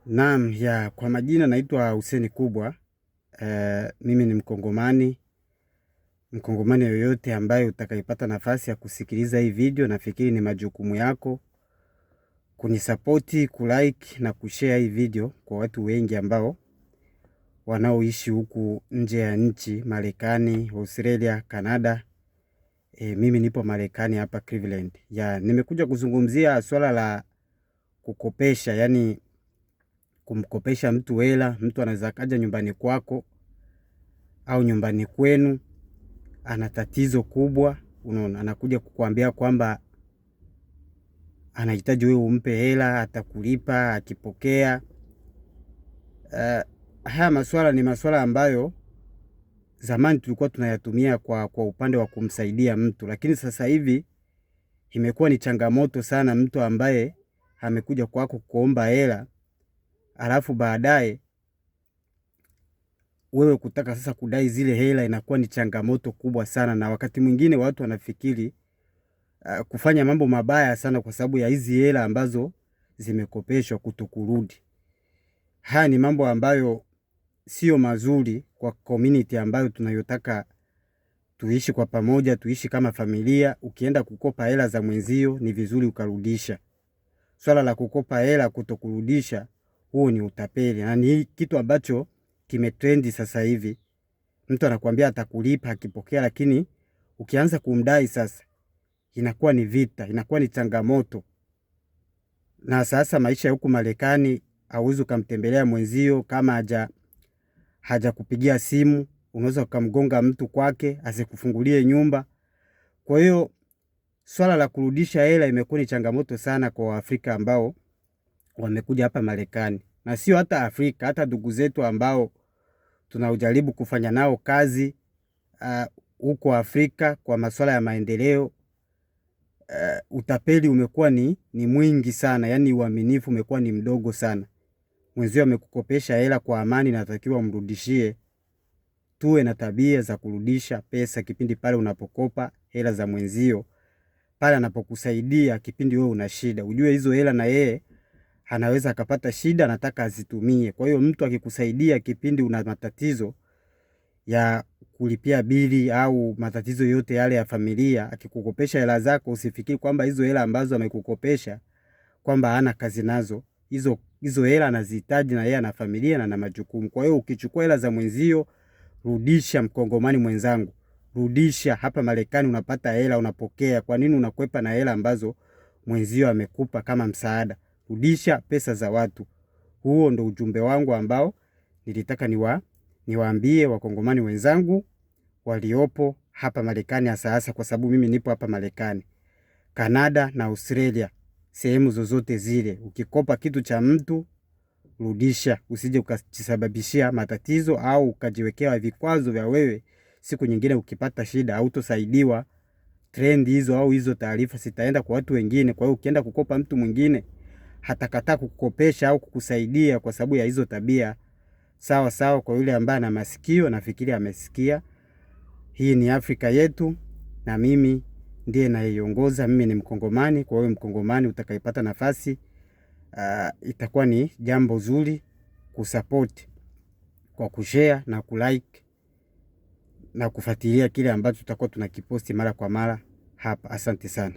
Naam, kwa majina naitwa Hussein Kubwa. Mimi ni Mkongomani. Mkongomani yoyote ambaye utakayepata nafasi ya kusikiliza hii video, nafikiri ni majukumu yako kunisapoti, kulike na kushare hii video kwa watu wengi ambao wanaoishi huku nje ya nchi, Marekani, Australia, Canada. Mimi nipo Marekani hapa Cleveland. Nimekuja kuzungumzia swala la kukopesha, yani kumkopesha mtu hela. Mtu anaweza kaja nyumbani kwako au nyumbani kwenu, ana tatizo kubwa, unaona, anakuja kukuambia kwamba anahitaji wewe umpe hela, atakulipa akipokea. Haya maswala ni maswala ambayo zamani tulikuwa tunayatumia kwa upande wa kumsaidia mtu, lakini sasa hivi imekuwa ni changamoto sana. Mtu ambaye amekuja kwako kuomba hela, alafu baadaye wewe kutaka sasa kudai zile hela, inakuwa ni changamoto kubwa sana, na wakati mwingine watu wanafikiri kufanya mambo mabaya sana kwa sababu ya hizi hela ambazo zimekopeshwa kutokurudi. Haya ni mambo ambayo sio mazuri kwa community ambayo tunayotaka tuishi kwa pamoja, tuishi kama familia. Ukienda kukopa hela za mwenzio, ni vizuri ukarudisha. Swala la kukopa hela kutokurudisha, huo ni utapeli, na ni kitu ambacho kimetrendi sasa hivi. Mtu anakuambia atakulipa akipokea, lakini ukianza kumdai sasa inakuwa ni vita, inakuwa ni changamoto. Na sasa maisha huku Marekani, hauwezi kumtembelea mwenzio kama haja kupigia simu. Unaweza kumgonga mtu kwake asikufungulie nyumba. Kwa hiyo swala la kurudisha hela imekuwa ni changamoto sana kwa Waafrika ambao wamekuja hapa Marekani, na sio hata Afrika, hata ndugu zetu ambao tunaujaribu kufanya nao kazi huko Afrika kwa masuala ya maendeleo. Utapeli umekuwa ni mwingi sana, yani uaminifu umekuwa ni mdogo sana. Mwenzio amekukopesha hela kwa amani, natakiwa umrudishie. Tuwe na tabia za kurudisha pesa kipindi pale unapokopa hela za mwenzio, pale anapokusaidia kipindi wewe una shida. Ujue hizo hela na yeye anaweza akapata shida, anataka azitumie. Kwa hiyo mtu akikusaidia kipindi una matatizo ya kulipia bili au matatizo yote yale ya familia, akikukopesha hela zako, usifikiri kwamba hizo hela ambazo amekukopesha kwamba hana kazi nazo. Hizo hela anazihitaji, na yeye ana familia na ana majukumu. Kwa hiyo ukichukua hela za mwenzio, rudisha. Mkongomani mwenzangu, rudisha. Hapa Marekani unapata hela, unapokea. Kwa nini unakwepa na hela ambazo mwenzio amekupa kama msaada? Rudisha pesa za watu. Huo ndo ujumbe wangu ambao nilitaka niwaambie Wakongomani wenzangu waliopo hapa Marekani, hasa kwa sababu mimi nipo hapa Marekani, Canada na Australia. Sehemu zozote zile, ukikopa kitu cha mtu, rudisha. Usije ukajisababishia matatizo au ukajiwekea vikwazo vya wewe siku nyingine ukipata shida hautosaidiwa. Trend hizo au hizo taarifa zitaenda kwa watu wengine. Kwa hiyo ukienda kukopa mtu mwingine hatakataa kukukopesha au kukusaidia kwa sababu ya hizo tabia. Sawa. Kwa yule ambaye ana masikio, nafikiri amesikia. Hii ni Afrika yetu na mimi ndiye nayeiongoza. Mimi ni Mkongomani. Kwa hiyo Mkongomani utakayepata nafasi, itakuwa ni jambo zuri kusupport kwa kushare na kulike na kufuatilia kile ambacho tutakuwa tunakiposti mara kwa mara hapa. Asante sana.